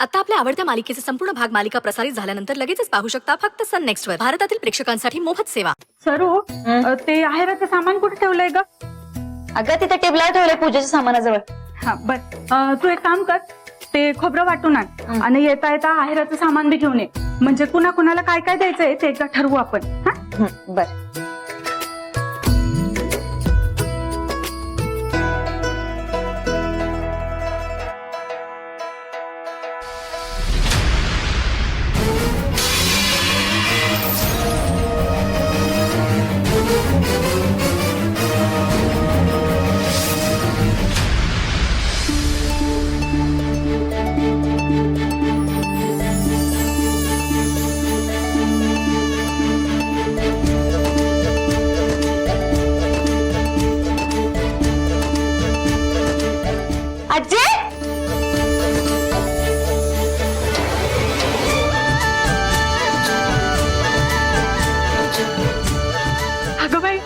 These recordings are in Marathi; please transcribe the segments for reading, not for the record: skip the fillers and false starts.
आता आपल्या आवडत्या मालिकेचे संपूर्ण भाग मालिका प्रसारित झाल्यानंतर लगेचच पाहू शकता फक्त सन नेक्स्ट वर. भारतातील प्रेक्षकांसाठी मोफत सेवा. सरू ते आहेराचं सामान कुठे ठेवलंय ग? अगं तिथे टेबलावर ठेवलंय पूजेच्या सामानाजवळ. हा बर, तू एक काम कर, ते खोबरं वाटून आण आणि येता येता आहेराचं सामान बी घेऊन ये. म्हणजे कुणा कुणाला काय काय द्यायचंय ते एकदा ठरवू आपण. हा बर. आजी अगं बाई,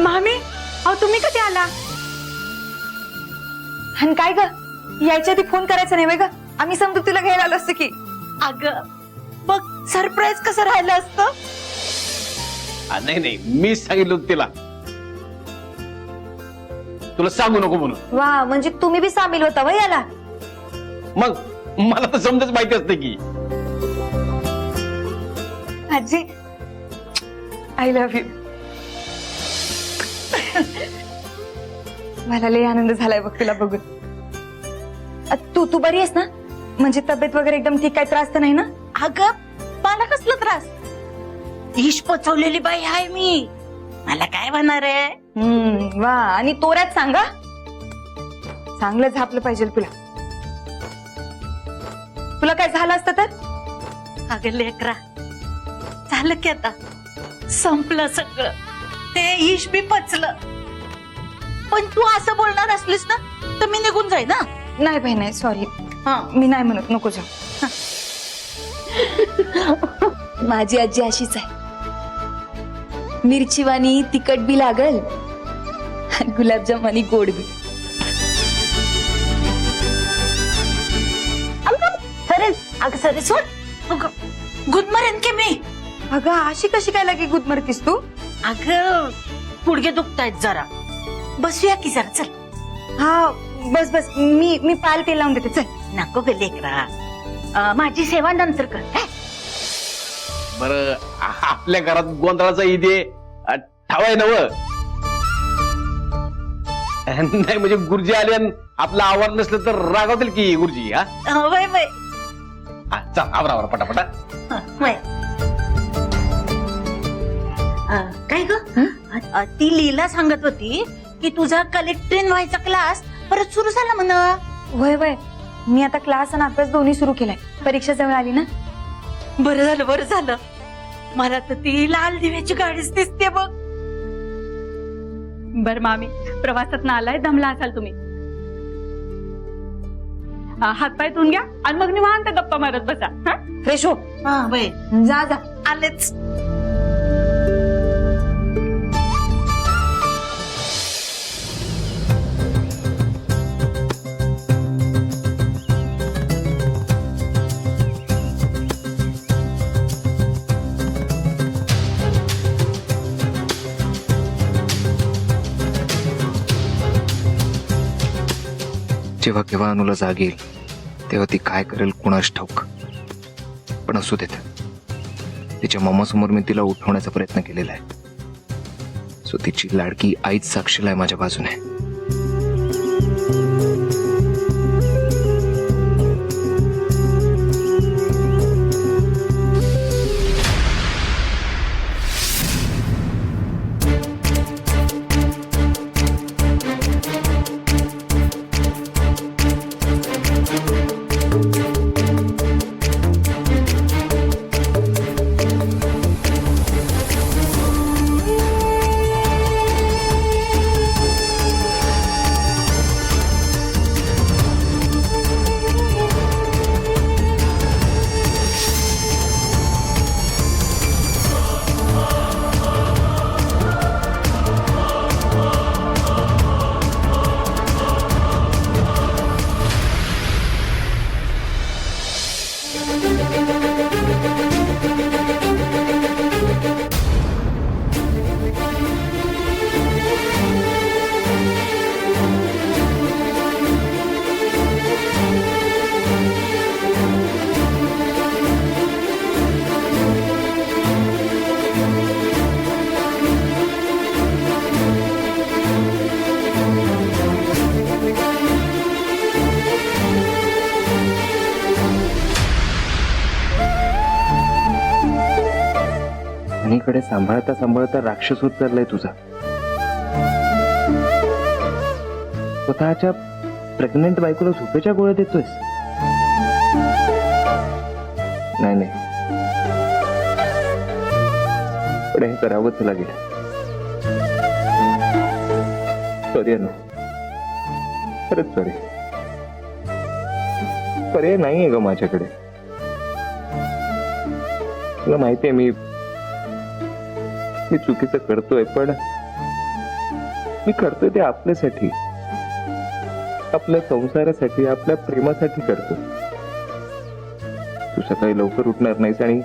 मामी, अहो तुम्ही कधी आला? आणि काय ग, यायच्या आधी फोन करायचा नाही ग? आम्ही समजू तुला घ्यायला आलो असतो की. अगं बघ, सरप्राईज कसं राहिलं असतं. नाही नाही, मी सांगितलं होतं तिला, तुला सांगू नको म्हणून. वा, म्हणजे तुम्ही बी सामील होता वय याला? मग मला तर समजच माहिती असते की. आजी, आय लव्ह यू. मला लय आनंद झालाय बघ तुला बघून. तू बरी आहेस ना? म्हणजे तब्येत वगैरे एकदम ठीक, काय त्रास तर नाही ना? अगं मला कसला त्रास, इश पचवलेली बाई आहे मी, मला काय होणार आहे. वा, आणि तोऱ्यात सांगा, चांगलं झापलं पाहिजे तुला. तुला काय झालं असतं तर? अगं लेकरा, झालं की आता संपलं सगळं, ते इश बी पचलं. पण तू असं बोलणार असलीस ना तर मी निघून जाईन ना. नाही बाई नाही, सॉरी. हा, मी नाही म्हणत, नको जाऊ. माझी आजी अशीच आहे, मिरचीवाणी तिखट बी लागल आणि गुलाबजाम आणि गोड बी. अगं सरे सोड, गुदमरेन की मी. अगं अशी कशी काय लागे गुदमरतीस तू? अगं गुडघे दुखतायत जरा, बसूया की जरा, चल. हा बस बस, मी पाल तेल लावून देते, चल. नको ग लेकरा, माझी सेवा नंतर कर. बरं, आपल्या घरात गोंधळाचा ईदे ठावाय नव. नाही म्हणजे गुरुजी आले आणि आपलं आवार नसलं तर रागावतील की गुरुजी. हा वय वय चल, आवरा आवरा पटापटा. वय. काय ग, ती लीला सांगत होती की तुझा कलेक्ट्रीन व्हायचा क्लास परत सुरू झाला म्हण. वय वय, मी आता क्लास आणि अभ्यास दोन्ही सुरू केलाय. परीक्षा जवळ आली ना. बरं झालं बरं झालं. मला तर ती लाल दिव्याची गाडीच दिसते बघ. बर मामी, प्रवासात ना आलाय, दमला असाल तुम्ही. हातपाय धुवून घ्या आणि मग निवांत गप्पा मारत बसा. हा, फ्रेश हो, वय जा जा. आलेच. जेव्हा केव्हा अनुला जाग येईल तेव्हा ती काय करेल कुणास ठाऊक. पण असू देत, तिच्या मम्मासमोर मी तिला उठवण्याचा प्रयत्न केलेला आहे. सो तिची लाडकी आईच साक्षीला आहे माझ्या बाजूने. राणीकडे सांभाळता सांभाळता राक्षस होत चाललाय तुझा. स्वतःच्या प्रेग्नंट बायकोला झोपेच्या गोळ्या देतोयस. नाही नाही, पण हे करावंच लागेल. सॉरी अनु, खरंच सॉरी. पर्याय नाहीये ग माझ्याकडे. तुला माहितीये मी चुकीचं करतोय, पण मी करतोय ते आपल्यासाठी, आपल्या संसारासाठी, आपल्या प्रेमासाठी करतो. तू सकाळी लवकर उठणार नाहीस आणि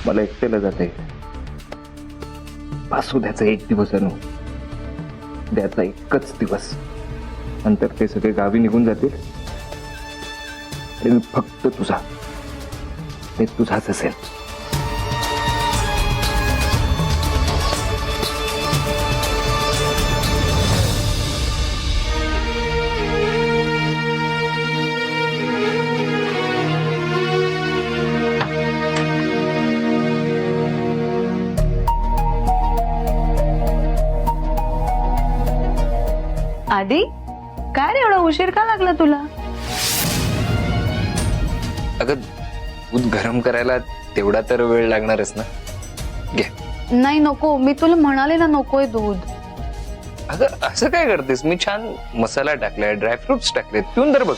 मला एकट्याला जाता येईल. पासू द्याचा एक दिवस अनु, द्याचा एकच दिवस. नंतर ते सगळे गावी निघून जातील आणि मी फक्त तुझा, ते तुझाच असेल. आधी काय रे एवढा उशीर का लागला तुला? अगं दूध गरम करायला तेवढा तर वेळ लागणारच ना. घे. नाही नको, मी तुला म्हणाले ना नकोय दूध. अगं असं काय करतेस? मी छान मसाला टाकलाय, ड्रायफ्रुट्स टाकलेत, पिऊन तर बघ.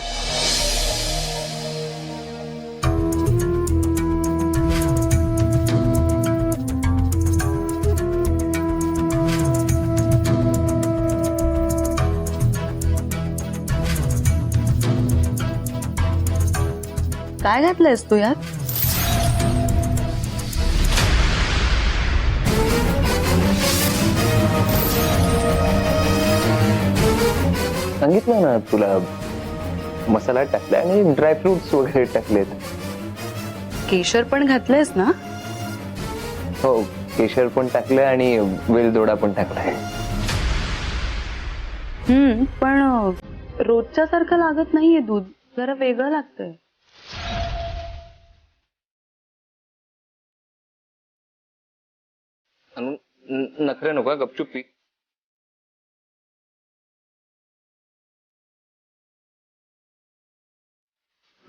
काय घातलंयस तू यात? सांगितलं ना तुला, मसाला टाकलाय आणि ड्रायफ्रुट्स वगैरे टाकलेत. केशर पण घातलंयस ना? हो, केशर पण टाकलंय आणि वेलदोडा पण टाकलाय. पण रोजच्या सारखं लागत नाहीये दूध, जरा वेगळं लागतंय. नखरे नको, गपचूप पी.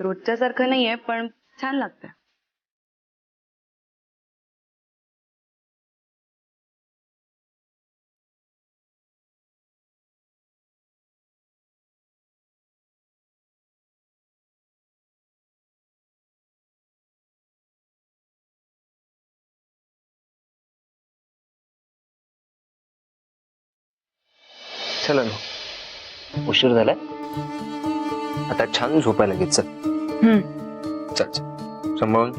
रोजच्या सारखं नाहीये, पण छान लागतंय. चला ना, उशीर झालाय, आता छान झोपायला घेत. चल चल चल, सांभाळून.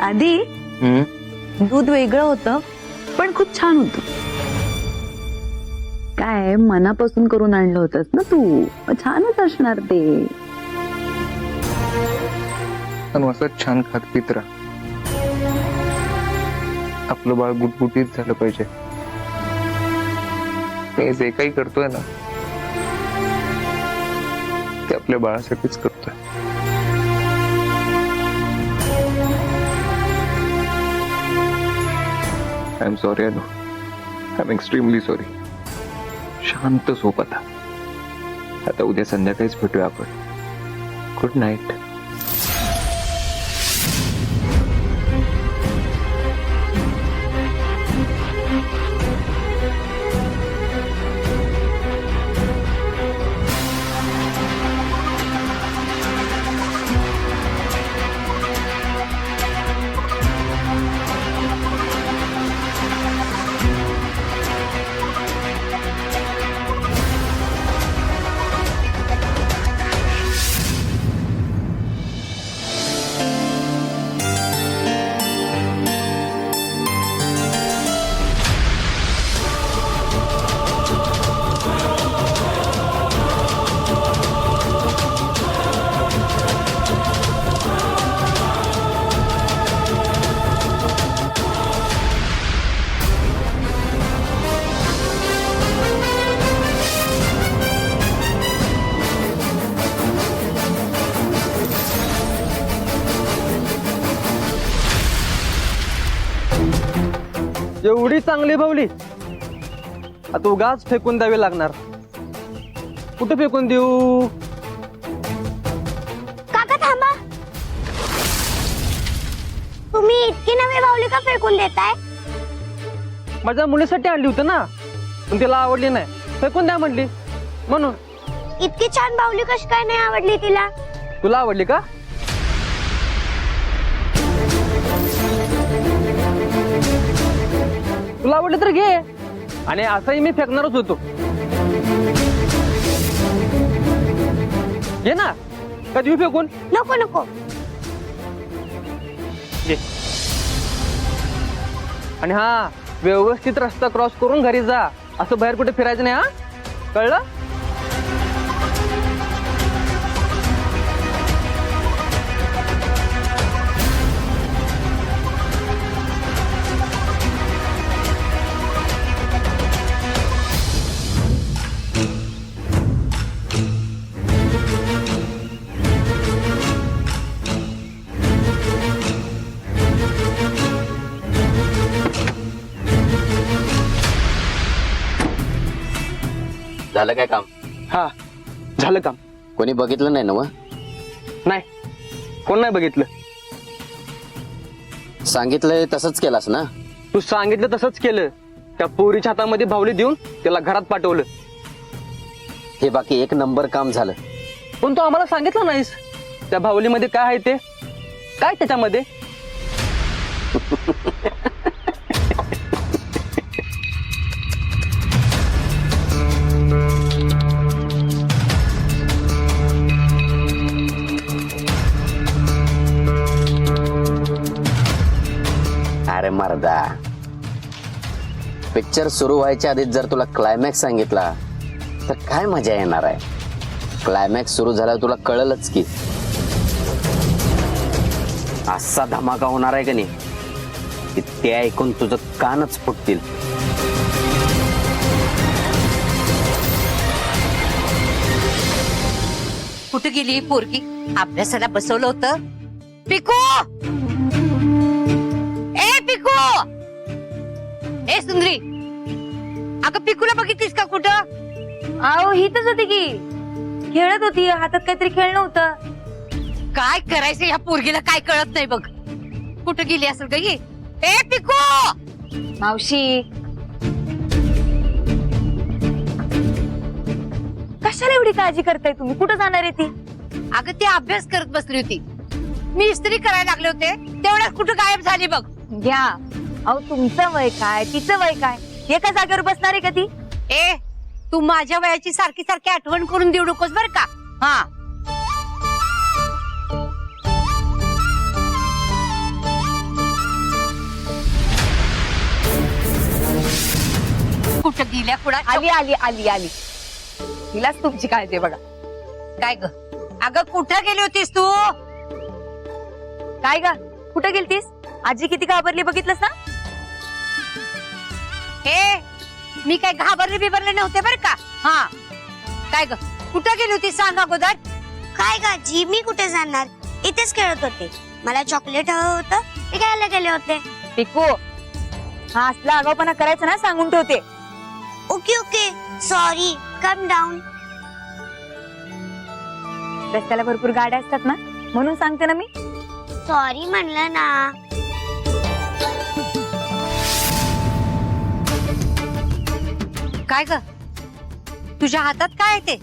आधी दूध वेगळं होतं, पण खूप छान होतं. काय मनापासून करून आणलं होतंस ना तू, छानच असणार ते. पण असं छान खात पित राहा. आपलं बाळ गुटगुटीत झालं पाहिजे. मी जे काही करतोय ना, ते आपल्या बाळासाठीच करतोय. आय एम सॉरी अनु, आय एम एक्स्ट्रीमली सॉरी. शांत झोप आता. आता उद्या संध्याकाळीच भेटूया आपण. Good night. एवढी चांगली भावली आता उगाच फेकून द्यावी लागणार. कुठे फेकून देऊ? काका थांबा, तुम्ही इतकी नवी बाहुली का फेकून देताय? माझ्या मुलीसाठी आणली होती ना, पण तिला आवडली नाही, फेकून द्या म्हणली म्हणून. इतकी छान बाहुली कशी काय नाही आवडली तिला? तुला आवडली का? तुला आवडली तर घे. आणि असंही मी फेकणारच होतो. घे ना, का देऊ फेकून? नको नको. घे. आणि हा, व्यवस्थित रस्ता क्रॉस करून घरी जा. असं बाहेर कुठे फिरायचं नाही, हा कळलं? झालं काय काम? हा, झालं काम. कोणी बघितलं नाही ना? मग नाही, कोण नाही बघितलं. सांगितलंय तसंच केलास ना? तू सांगितलं तसंच केलं. त्या पोरीच्या हातामध्ये भावली देऊन त्याला घरात पाठवलं. हे बाकी एक नंबर काम झालं. पण तू आम्हाला सांगितलं नाहीस त्या भावलीमध्ये काय आहे ते, काय त्याच्यामध्ये. अरे मर्दा, पिक्चर सुरू व्हायच्या आधीच जर तुला क्लायमॅक्स सांगितला तर काय मजा येणार आहे. क्लायमॅक्स सुरू झाल्यावर तुला कळलंच की असा धमाका होणार आहे का नाही की ते ऐकून तुझं कानच फुटतील. कुठे गेली पोरगी? अभ्यासाला बसवलं होतं. पिकू, ए पिकू, ए सुंदरी, अगं पिकूला बघितलीस का कुठं? अहो हिथच होती की, खेळत होती, हातात काहीतरी खेळणं होतं. काय करायचं या पोरगीला काय कळत नाही बघ. कुठं गेली असेल का ही? ए पिकू, मावशी कशाला एवढी काळजी करताय तुम्ही? कुठं जाणार आहे ती? अगं ती अभ्यास करत बसली होती. मी इस्त्री करायला लागले होते तेवढ्यात कुठं गायब झाली बघ. घ्या. अहो तुमचं वय काय, तिचं वय काय, एका जागेवर बसणार आहे का ती? ए, तू माझ्या वयाची सारखी सारखी आठवण करून देऊ नकोस बर का. हा, कुठं गेल्या कुणा? आली आली आली आली. तिलाच तुमची काळजी बघा. काय ग? अगं कुठं गेली होतीस तू? काय ग, कुठं गेलतीस? आजी किती घाबरली बघितलंस ना? हे, मी काय घाबरले बिबरले नव्हते बर का. हा, काय ग कुठं गेली होती सांग अगोदर. काय गाजी, मी कुठे जाणार? इथेच खेळत होते. मला चॉकलेट हवं होतं, ते घ्यायला गेले होते. पिकू, हा असला आगाऊपणा करायचा ना, सांगून ठेवते. Okay okay, sorry, come down. रस्त्याला भरपूर गाड्या असतात ना, म्हणून सांगते ना मी. सॉरी म्हणलं ना. काय ग, तुझ्या हातात काय आहे ते?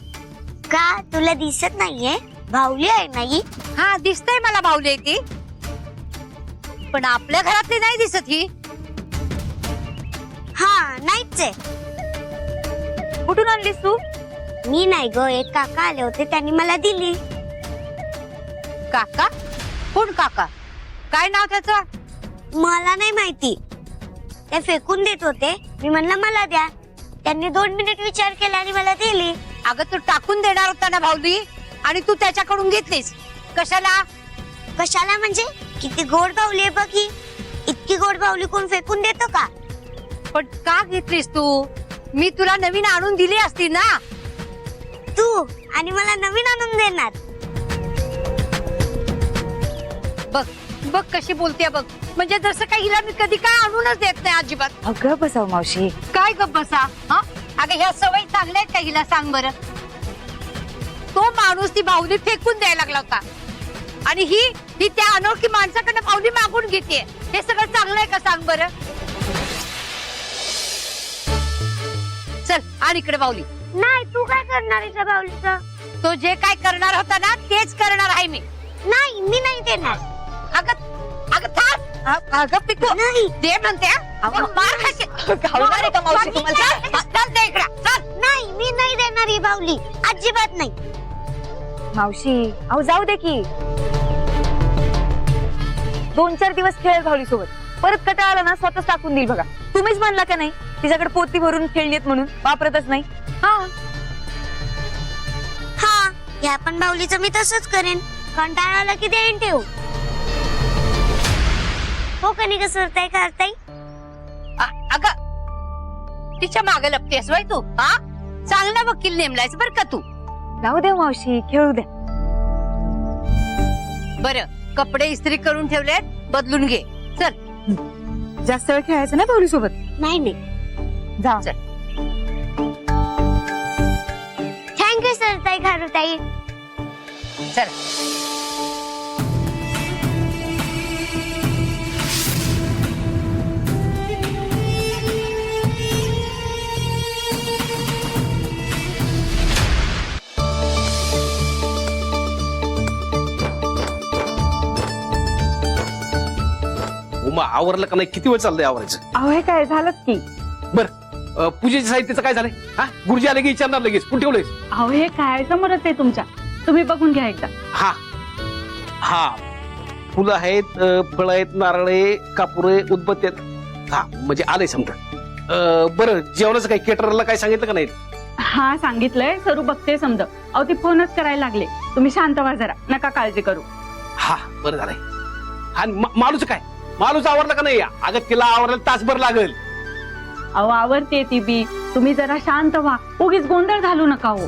का तुला दिसत नाहीये? भावली आहे नाही? हा दिसतंय मला बाहुली ती, पण आपल्या घरातली नाही दिसत ही. हा नाहीच आहे. कुठून आणलीस तू? मी नाही ग, एक काका आले होते, त्यांनी मला दिली. काका? कोण काका? काय नाव त्याचं? मला नाही माहिती. ते फेकून देत होते, मी म्हणलं मला द्या. त्यांनी 2 मिनिट विचार केला आणि मला दिली. अगं तू टाकून देणार होता ना बाहुली, आणि तू त्याच्याकडून घेतलीस कशाला? कशाला म्हणजे? किती गोड बाहुली आहे बघ ही. इतकी गोड बाहुली कोण फेकून देतो का? पण का घेतलीस तू? मी तुला नवीन आणून दिली असती ना. तू आणि मला नवीन आणून देणार? बघ बघ कशी बोलते बघ, म्हणजे जसं काही हिला मी कधी काय आणूनच देत नाही अजिबात. अगं बसाव मावशी. काय गप्प बसा हा? अगं ह्या सवयी चांगल्या आहेत का हिला सांग बरं. तो माणूस ती बाहुली फेकून द्यायला लागला होता आणि ही त्या अनोळखी माणसाकडनं बाहुली मागून घेते. हे सगळं चांगलं आहे का सांग बरं. चल आणि इकडे बाहुली. नाही, तू काय करणार आहे त्या बाहुलीचं? तो जे काय करणार होता ना तेच करणार आहे मी. नाही, मी नाही देणार. अगं अगं थांब. अगं पिकू नाही. दे म्हणते हा? अगं, मार खाशील. घालणार आहे का मावशी तुम्हाला? चल दे इकडं, चल. नाही, मी नाही देणार ही बाहुली, अजिबात नाही. मावशी अहो जाऊ दे की. 2-4 दिवस खेळ भावली सोबत, परत कटाळा आला ना स्वतःच टाकून देईल बघा. तुम्हीच म्हणला का नाही तिच्याकडे पोती भरून खेळणी आहेत म्हणून, वापरतच नाही. हा, या पण बाहुलीचं मी तसंच करेन. कंटाळा आला की देईन ठेव. हो का नाही का सरताई करताई? अगं तिच्या मागे लपतेस वय तू हा? चांगला वकील नेमलायस बर का तू. जाऊ दे मावशी, खेळू द्या. बरं कपडे इस्त्री करून ठेवलेत, बदलून घे. चल. जास्त वेळ खेळायचं ना भावली सोबत. नाही नाही. जा. थँक्यू सरताई खारुताई. चल. उमा आवरलं का नाही? किती वेळ चाललंय आवरायचं? अहो हे काय झालंच की. बर पूजेच्या साहित्याचं काय झालंय? हा, गुरुजी आले की विचारणार लगेच. कुठे ठेवलंय? अहो हे काय समोरच आहे तुमच्या, तुम्ही बघून घ्या एकदा. हा हा, फुलं आहेत, फळं आहेत, नारळे, कापुरे, उदबत्ती आहेत. हा म्हणजे आलंय समजा. बरं जेवणाचं काय केटरला काय सांगितलं का नाही? हा सांगितलंय, सरू बघते समजा. अहो ती फोनच करायला लागले. तुम्ही शांत व्हा जरा, नका काळजी करू. हा बरं झालंय. हा मालूचं काय? मालूच आवरलं का नाही? अगं तिला आवरायला तासभर लागेल. अहो आवडते ती बी, तुम्ही जरा शांत व्हा, उगीच गोंधळ घालू नका हो.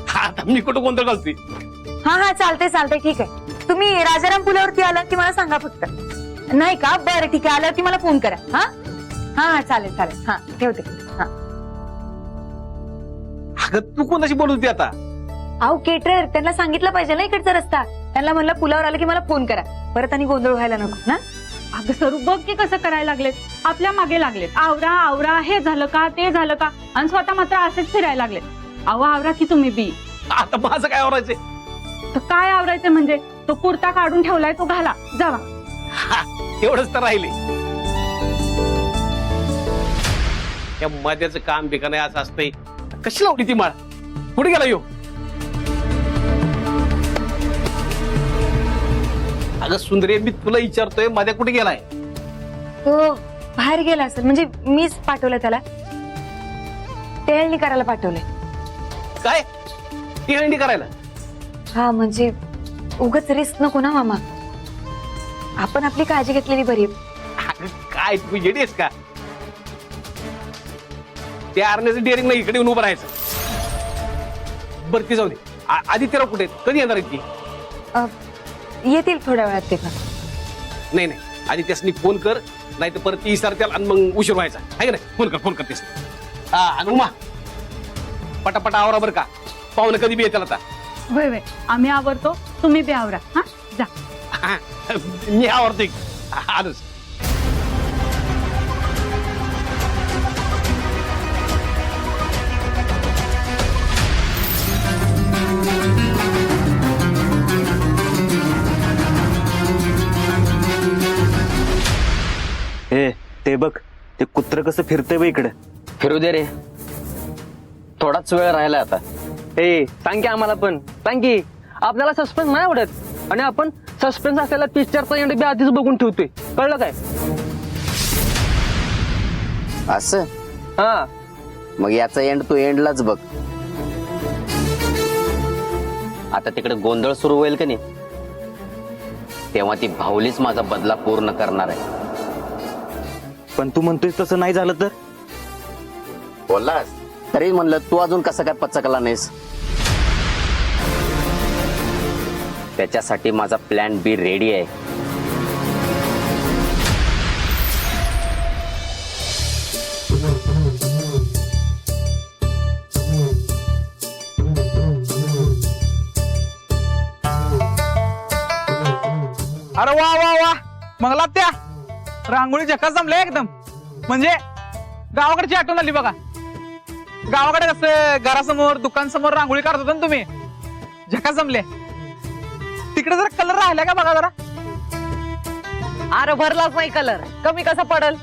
हा आता मी कुठं गोंधळ घालतोय? हा चालतंय चालतंय, ठीक आहे. तुम्ही राजाराम पुलावरती आलात की मला सांगा फक्त. नाही का? बरं ठीक आहे, आल्यावरती मला फोन करा. हा हा चालेल चालेल. हा ठेवते. हा. अगं तू कोणाशी बोलत होती आता? अहो केटर, त्यांना सांगितलं पाहिजे ना इकडचा रस्ता. त्यांना म्हणलं पुलावर आलं की मला फोन करा, परत आणि गोंधळ व्हायला नको ना. अगं सरू बघ की कसं करायला लागलेत, आपल्या मागे लागलेत. आवरा आवरा, हे झालं का ते झालं का, आणि स्वतः मात्र असेच फिरायला लागलेत. अहो आवरा की तुम्ही बी. आता माझं काय आवरायचंय? तर काय आवरायचं म्हणजे, तो कुर्ता काढून ठेवलाय तो घाला जावा. एवढंच तर राहिले. त्या मध्याचं काम बिका नाही असं असतंय. कशी लावली ती माळ? कुठे गेला यो? अगं सुंदरी, मी तुला विचारतोय, मध्या कुठे गेलाय? तो बाहेर गेला असेल, म्हणजे मीच पाठवलं त्याला. टेळणी करायला पाठवलंय. काय ती करायला? हा म्हणजे उगाच रिस्क नको ना मामा, आपण आपली काळजी घेतलेली बरी. अगं काय तू येडीस का? त्या आरण्याचं डेअरिंग नाही, इकडे येऊन उभं राहायचं. बरं ती जाऊ दे. आधी तेरा कुठे कधी येणार आहे ती? येतील थोड्या वेळात ते पण. नाही नाही, आधी त्यासनी फोन कर, नाही तर परत ती विचारतील आणि मग उशीर व्हायचा आहे का नाही. फोन कर त्यासनी. हा आणि उमा पटापटा आवरा बरं का, पाहुणं कधी बी येतील आता. वय वय, आम्ही आवरतो, तुम्ही बी आवरा. हा जा. मी आवडते आलोच. ते बघ, ते कुत्र कसं फिरतंय बघ इकडे. फिरू दे रे, थोडाच वेळ राहिला आता. सांग की आम्हाला पण, सांग की. आपल्याला सस्पेन्स नाही आवडत, आणि आपण सस्पेन्स असलेला पिक्चरचा एंड बी आधीच बघून ठेवतोय, कळलं काय? असं? हा मग याचा एंड तू एंडलाच बघ. आता तिकडे गोंधळ सुरू होईल का नाही, तेव्हा ती भावलीच माझा बदला पूर्ण करणार आहे. पण तू म्हणतोय तसं नाही झालं तर? बोललास तरी म्हणलं, तू अजून कसं काय पचकला नाहीस? त्याच्यासाठी माझा प्लॅन बी रेडी आहे. अरे वा वा वा मंगला त्या रांगोळी झकास जमल्या एकदम. म्हणजे गावाकडची आठवण आली बघा. गावाकडे कसं घरासमोर दुकानसमोर रांगोळी काढत होता ना तुम्ही, झकास जमले. तिकडे जरा कलर राहिला का बघा जरा. अरे भरलाच नाही कलर, कमी कसा पडल.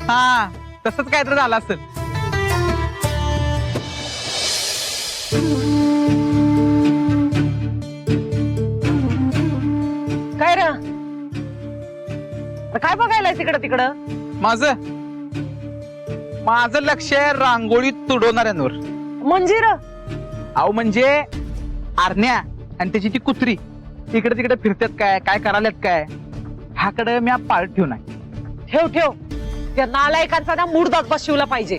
हा तसंच काहीतरी झालं असेल. काय रे काय बघायला तिकडं तिकडं. माझं लक्ष आहे रांगोळी तुडवणाऱ्यांवर. मंजिर अहो म्हणजे आरण्या आणि त्याची ती कुत्री इकडे तिकडे फिरतात काय काय करायल्यात काय ह्याकडे मी पाळत ठेवून आहे. ठेव ठेव, त्या नालायकांचा ना मूड बसविला पाहिजे.